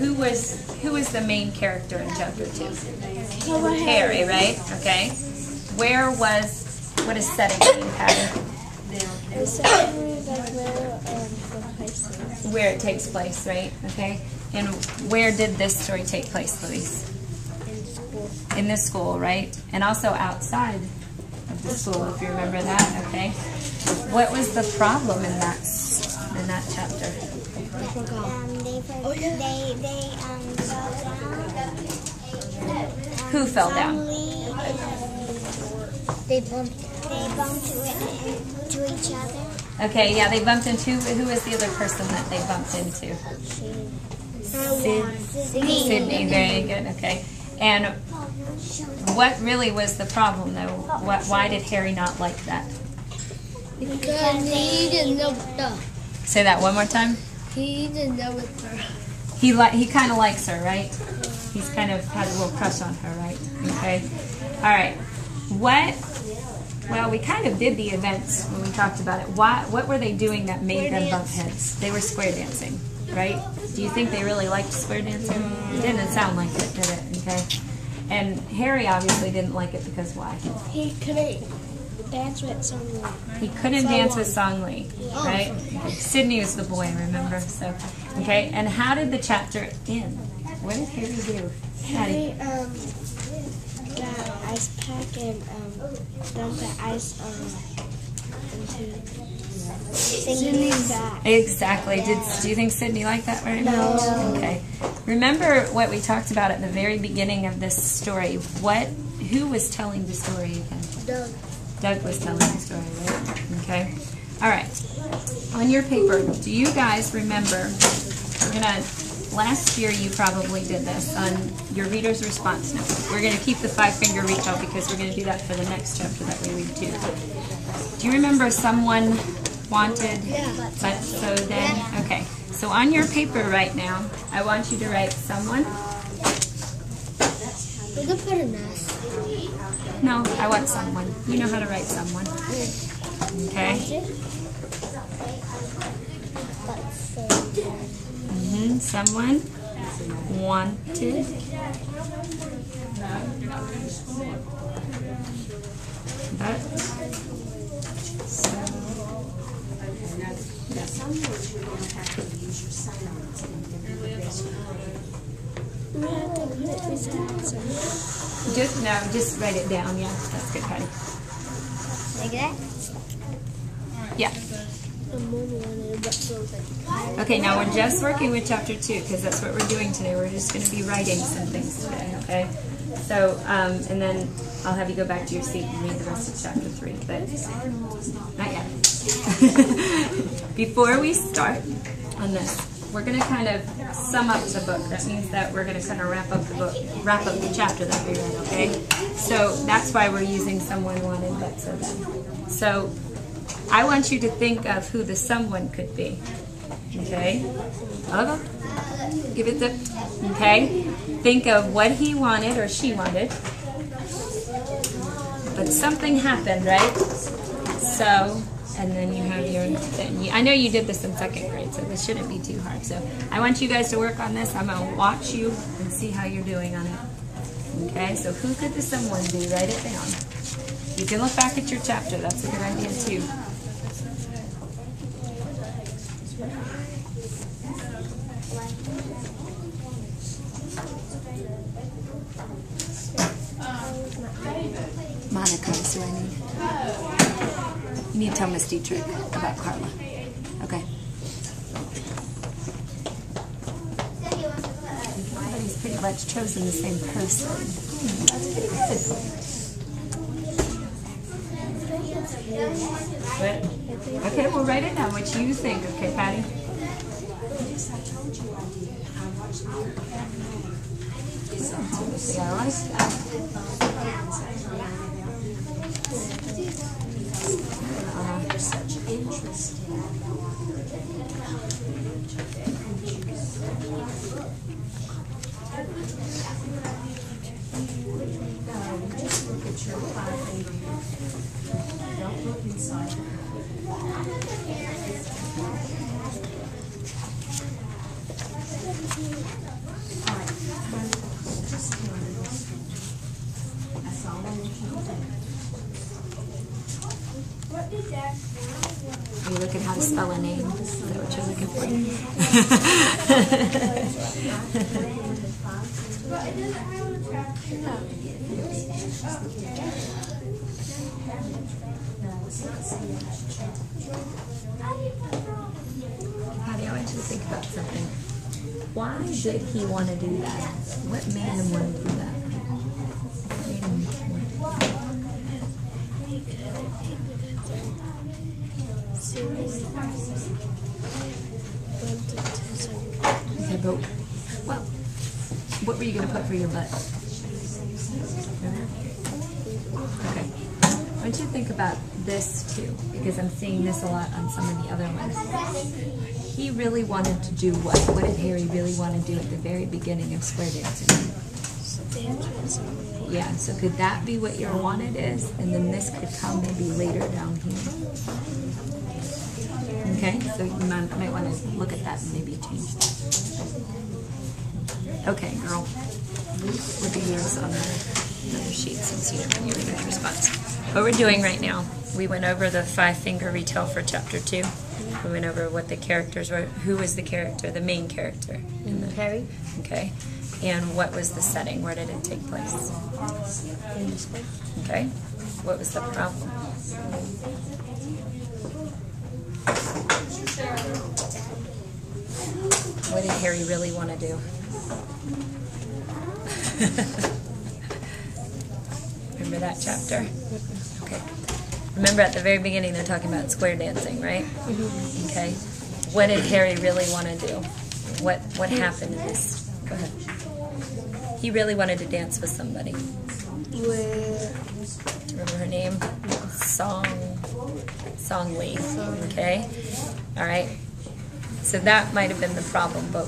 who was the main character in chapter 2? Harry, right? Okay. What is setting mean, Patty? The setting means like where it takes place, right? Okay. And where did this story take place, Louise? in school. In the school, right? And also outside of the school, if you remember that, okay? What was the problem in that chapter? I forgot. Who fell down? They bumped into each other. Okay, yeah, they bumped into, who was the other person that they bumped into? Sydney, very good, okay. And what really was the problem, though? Why did Harry not like that? Because he didn't know her. Say that one more time. He didn't know her. He kind of likes her, right? He's kind of had a little crush on her, right? Okay. All right. Well, we kind of did the events when we talked about it. What were they doing that made them bump heads? They were square dancing, right? Do you think they really liked square dancing? It didn't sound like it, did it? Okay. And Harry obviously didn't like it because why? He couldn't dance with Sung-Lee. He couldn't dance with Sung-Lee, right? Sydney was the boy, remember? So, okay. And how did the chapter end? What did Harry do? Harry got ice pack and dumped the ice into Sydney's back. Exactly. Do you think Sydney liked that very much? No. Okay. Remember what we talked about at the very beginning of this story. Who was telling the story again? Doug. Doug was telling the story, right? Okay. All right. On your paper, do you guys remember? Last year you probably did this on your reader's response note. We're going to keep the 5-finger reach out because we're going to do that for the next chapter that we read too. Do you remember someone wanted, but so then? Okay. So on your paper right now, I want you to write someone. We could put an S. No, I want someone. You know how to write someone. Okay. Someone wanted. But some words you're going to have to use your silence in this. We have to put it beside something. just write it down. Yeah, that's good, Patty. Like that? Yeah. Okay, now we're just working with chapter 2 because that's what we're doing today. We're just going to be writing some things today, okay? So, and then I'll have you go back to your seat and read the rest of chapter 3, but not yet. Before we start on this, we're going to kind of sum up the book. That means that we're going to kind of wrap up the book, wrap up the chapter that we read, okay? So that's why we're using someone wanted, but so then. So I want you to think of who the someone could be. Okay? Give it the, okay? Think of what he wanted or she wanted. But something happened, right? So, and then you have your thing. I know you did this in 2nd grade, so this shouldn't be too hard. So I want you guys to work on this. I'm going to watch you and see how you're doing on it. Okay? So who could the someone be? Write it down. You can look back at your chapter. That's a good idea, too. Monica is who I need. You need to tell Miss Dietrich about Carla. Okay. Everybody's pretty much chosen the same person. That's pretty good. Okay, we'll write it down. What you think, okay, Patty? Yeah, I like that. Such interesting. Just look at your 5-finger. Don't look inside. how to spell a name. Is that what you're looking for? Patty, I want you to think about something. Why did he want to do that? What made him want to do that? Okay, but well, what were you going to put for your butt? Okay. I want you to think about this too, because I'm seeing this a lot on some of the other ones. He really wanted to do what? What did Harry really want to do at the very beginning of square dancing? Yeah, so could that be what your wanted is? And then this could come maybe later down here. Okay, so you might want to look at that and maybe change that. Okay, girl. Look at yours on the other sheet since you didn't your English response. What we're doing right now, we went over the 5-finger retell for chapter 2. We went over what the characters were. Who was the character, the main character? Harry. Okay. And what was the setting? Where did it take place? In the school. Okay. What was the problem? What did Harry really want to do? Remember that chapter? Okay. Remember at the very beginning they're talking about square dancing, right? Mm-hmm. Okay. What did Harry really want to do? What happened in this? Go ahead. He really wanted to dance with somebody. Remember her name? Song3rd. Okay? Alright. So that might have been the problem, but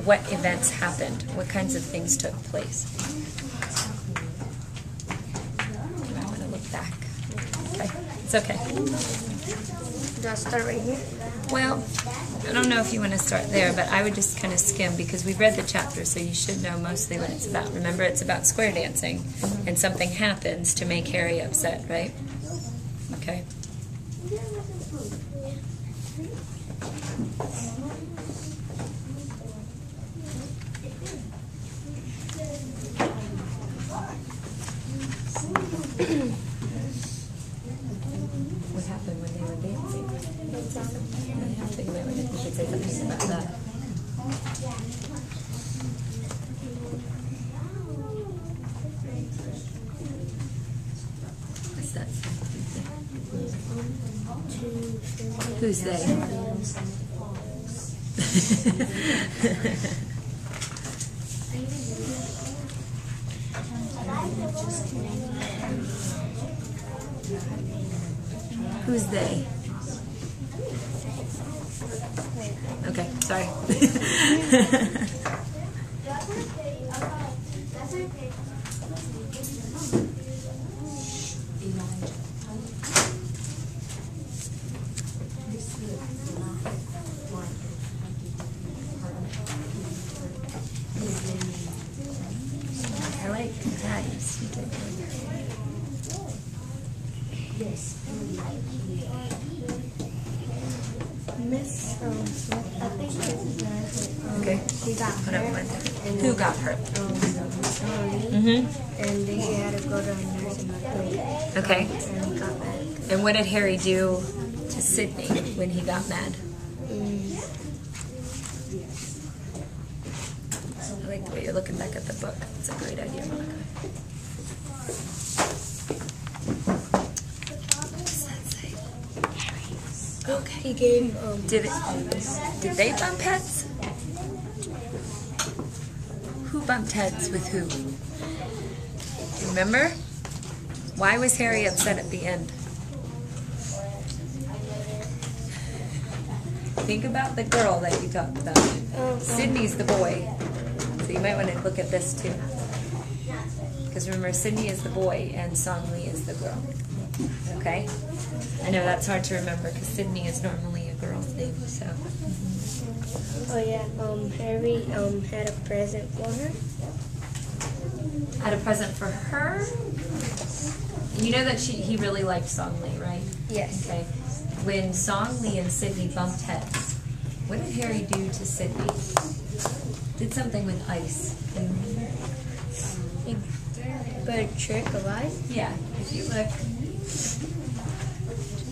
what events happened? What kinds of things took place? I want to look back. Okay. It's okay. Do I start right here? Well, I don't know if you want to start there, but I would just kind of skim because we've read the chapter, so you should know mostly what it's about. Remember, it's about square dancing, and something happens to make Harry upset, right? Okay. What happened when they were dancing? So you should say something about that. What's that? Who's they? Who's they? Okay, sorry. I like Patty's. Miss Smith, I think this is not Okay. She got hurt. Who got hurt? And they had to go to a nursing home. Okay. And he got back. And what did Harry do to Sydney when he got mad? I like the way you're looking back at the book. It's a great idea, Monica. What does that say? Okay. He gave Did they bump heads? Who bumped heads with who? Remember? Why was Harry upset at the end? Think about the girl that you talked about. Sydney's the boy. So you might want to look at this too. Because remember, Sydney is the boy and Song3rd is the girl. Okay? I know that's hard to remember because Sydney is normally a girl's name. So. Oh yeah, Harry had a present for her. Had a present for her? You know that he really liked Song3rd, right? Yes. Okay. when Song, Lee, and Sydney bumped heads, what did Harry do to Sydney? Did something with ice. He put a trick of ice? Yeah, if you look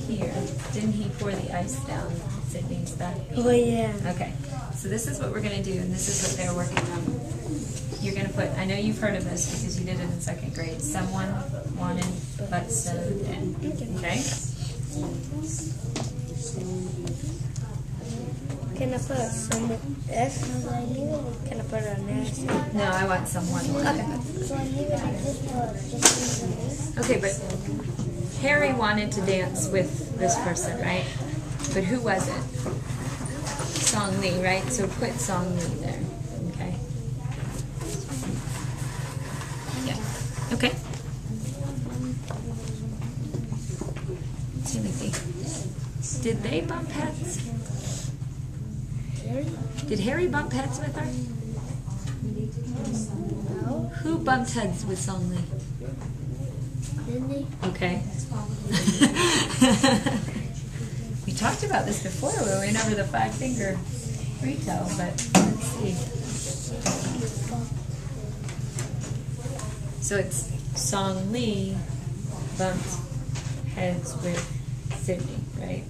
here, didn't he pour the ice down Sydney's back? Oh, yeah. Okay, so this is what we're going to do, and this is what they're working on. You're going to put, I know you've heard of this because you did it in 2nd grade, someone wanted but sewed in. Okay? Can I put some S? Can I put an S? No, I want someone. Okay, but Harry wanted to dance with this person, right? But who was it? Song Lee, right? So put Song Lee there. Okay. Yeah. Okay. Timothy. Did they bump heads? Did Harry bump heads with her? No. Who bumped heads with Song Lee? Didn't he? Okay. We talked about this before. We went over the 5-finger retell, but let's see. So it's Song Lee bumped heads with Sydney, right?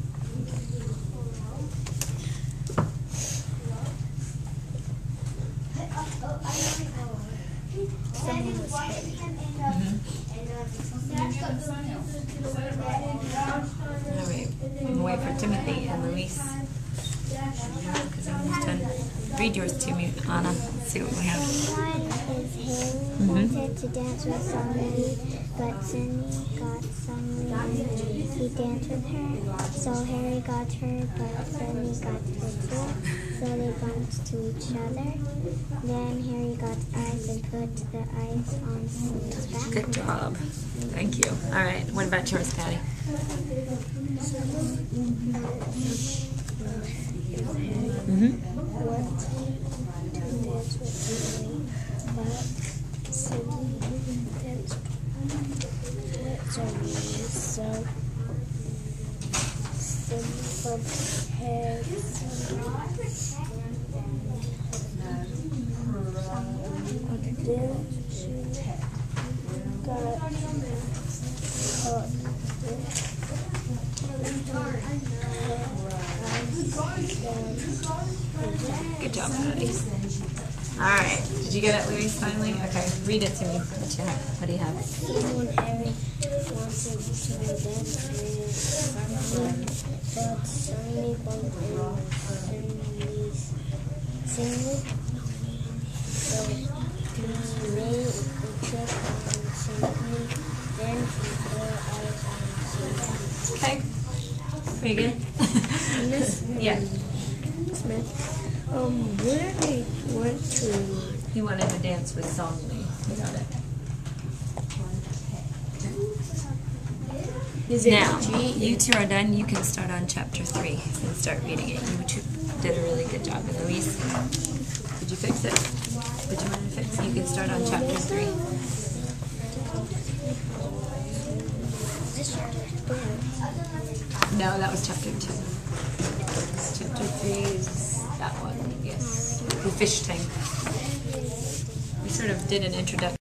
All right, I'm gonna wait for Timothy and Luis because I'm almost done. Read yours to me, Anna. Let's see what we have. One is Harry wanted to dance with Summer, but Sydney got Summer. He danced with her, so Harry got her, but Sydney got her too. So they bumped to each other. Then Harry got ice and put the ice on Sydney's back. Good job. Thank you. All right, what about yours, Patty? Mm-hmm. Went to dance with Sydney, but Sydney danced with Sydney, so Sydney bumped heads. Then she got Good job, Patty. All right. Did you get it, Luis, finally? Okay. Read it to me. What do you have? When Harry wanted to dance with Summer, but Suddenly bumped Sydney. So he made a trick on Sydney, then he threw ice on Sydney. Okay. Pretty good. Yeah. Smith. Where they went to? He wanted to dance with Song Lee. You got it. Is it Now, G? you two are done. You can start on chapter 3 and start reading it. You two did a really good job. And Luis, did you fix it? What you wanted to fix? You can start on chapter 3. No, that was chapter 2. Chapter 3 is that one, yes. The fish tank. We sort of did an introduction.